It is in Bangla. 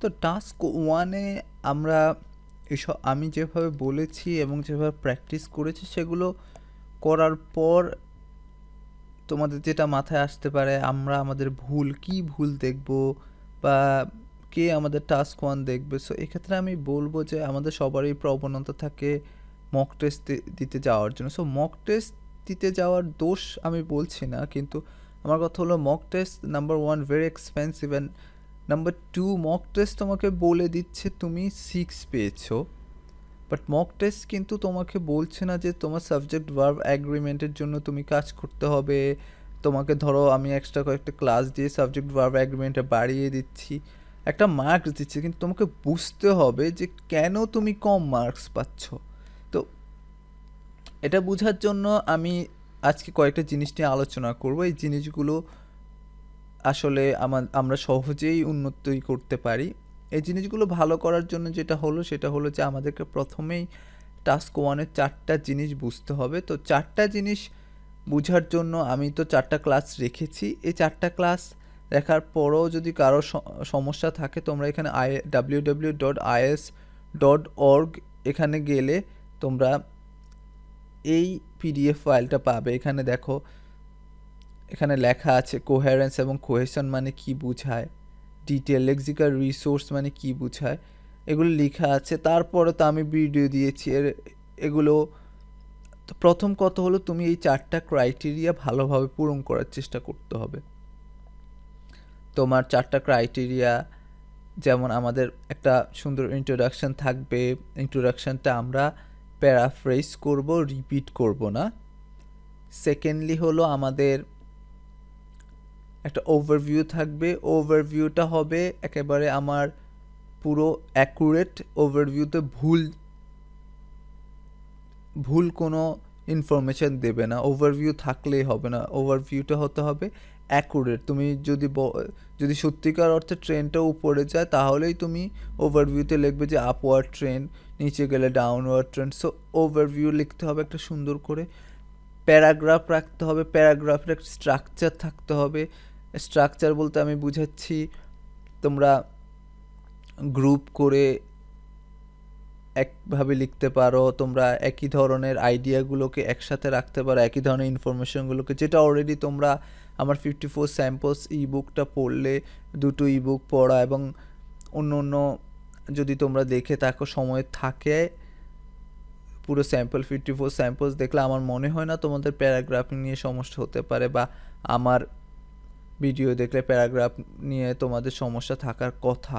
তো টাস্ক ওয়ানে আমরা এসব আমি যেভাবে বলেছি এবং যেভাবে প্র্যাকটিস করেছি সেগুলো করার পর তোমাদের যেটা মাথায় আসতে পারে আমরা আমাদের কি ভুল দেখব বা কে আমাদের টাস্ক ওয়ান দেখবে, সো এক্ষেত্রে আমি বলবো যে আমাদের সবারই প্রবণতা থাকে মক টেস্ট দিতে যাওয়ার জন্য। সো মক টেস্ট দিতে যাওয়ার দোষ আমি বলছি না, কিন্তু আমার কথা হলো mock test number one very expensive, and number two mock test তোমাকে বলে দিচ্ছে তুমি 6 পেয়েছো, বাট মক টেস্ট কিন্তু তোমাকে বলছে না যে তোমার সাবজেক্ট ভার্ব অ্যাগ্রিমেন্টের জন্য তুমি কাজ করতে হবে। তোমাকে ধরো আমি এক্সট্রা কয়েকটা ক্লাস দিয়ে সাবজেক্ট ভার্ব অ্যাগ্রিমেন্টে বাড়িয়ে দিচ্ছি, একটা মার্কস দিচ্ছি, কিন্তু তোমাকে বুঝতে হবে যে কেন তুমি কম মার্কস পাচ্ছ। তো এটা বোঝার জন্য আমি আজকে কয়েকটা জিনিস নিয়ে আলোচনা করব। এই জিনিসগুলো আসলে আমরা সহজেই উন্নতি করতে পারি। এই জিনিসগুলো ভালো করার জন্য যেটা হলো সেটা হলো যে আমাদেরকে প্রথমেই টাস্ক ওয়ানের 4টা জিনিস বুঝতে হবে। তো 4টা জিনিস বুঝার জন্য আমি তো 4টা ক্লাস রেখেছি। এই 4টা ক্লাস দেখার পরও যদি কারো সমস্যা থাকে তোমরা এখানে www.is.org এখানে গেলে তোমরা এই পিডিএফ ফাইলটা পাবে। এখানে দেখো, এখানে লেখা আছে কোহেরেন্স এবং কোহেশন মানে কি বোঝায়, ডিটেল লেক্সিক্যাল রিসোর্স মানে কি বোঝায়, এগুলো লেখা আছে। তারপরে তো আমি ভিডিও দিয়েছি এগুলো। তো প্রথম কথা হলো তুমি এই 4টা ক্রাইটেরিয়া ভালোভাবে পূরণ করার চেষ্টা করতে হবে। তোমার 4টা ক্রাইটেরিয়া যেমন আমাদের একটা সুন্দর ইন্ট্রোডাকশন থাকবে, ইন্ট্রোডাকশনটা আমরা প্যারাফ্রেজ করব, রিপিট করব না। সেকেন্ডলি হলো আমাদের একটা ওভারভিউ থাকবে, ওভারভিউটা হবে একেবারে আমার পুরো অ্যাকুরেট ওভারভিউতে ভুল কোনো ইনফরমেশন দেবে না। ওভারভিউ থাকলেই হবে না, ওভারভিউটা হতে হবে অ্যাকুরেট। তুমি যদি সত্যিকার অর্থে ট্রেনটা উপরে যায় তাহলেই তুমি ওভারভিউতে লিখবে যে আপওয়ার্ড ট্রেন, নিচে গেলে ডাউনওয়ার্ড ট্রেন। সো ওভারভিউ লিখতে হবে একটা সুন্দর করে, প্যারাগ্রাফ রাখতে হবে, প্যারাগ্রাফের একটা স্ট্রাকচার থাকতে হবে। স্ট্রাকচার বলতে আমি বুঝাচ্ছি তোমরা গ্রুপ করে একভাবে লিখতে পারো, তোমরা একই ধরনের আইডিয়াগুলোকে একসাথে রাখতে পারো, একই ধরনের ইনফরমেশনগুলোকে, যেটা অলরেডি তোমরা আমার 54 স্যাম্পলস ইবুকটা পড়লে, দুটো ইবুক পড়া এবং অন্য যদি তোমরা দেখে থাকো সময় থাকে, পুরো 54 স্যাম্পলস দেখলে আমার মনে হয় না তোমাদের প্যারাগ্রাফিং নিয়ে সমস্যা হতে পারে, বা আমার ভিডিও দেখলে প্যারাগ্রাফ নিয়ে তোমাদের সমস্যা থাকার কথা।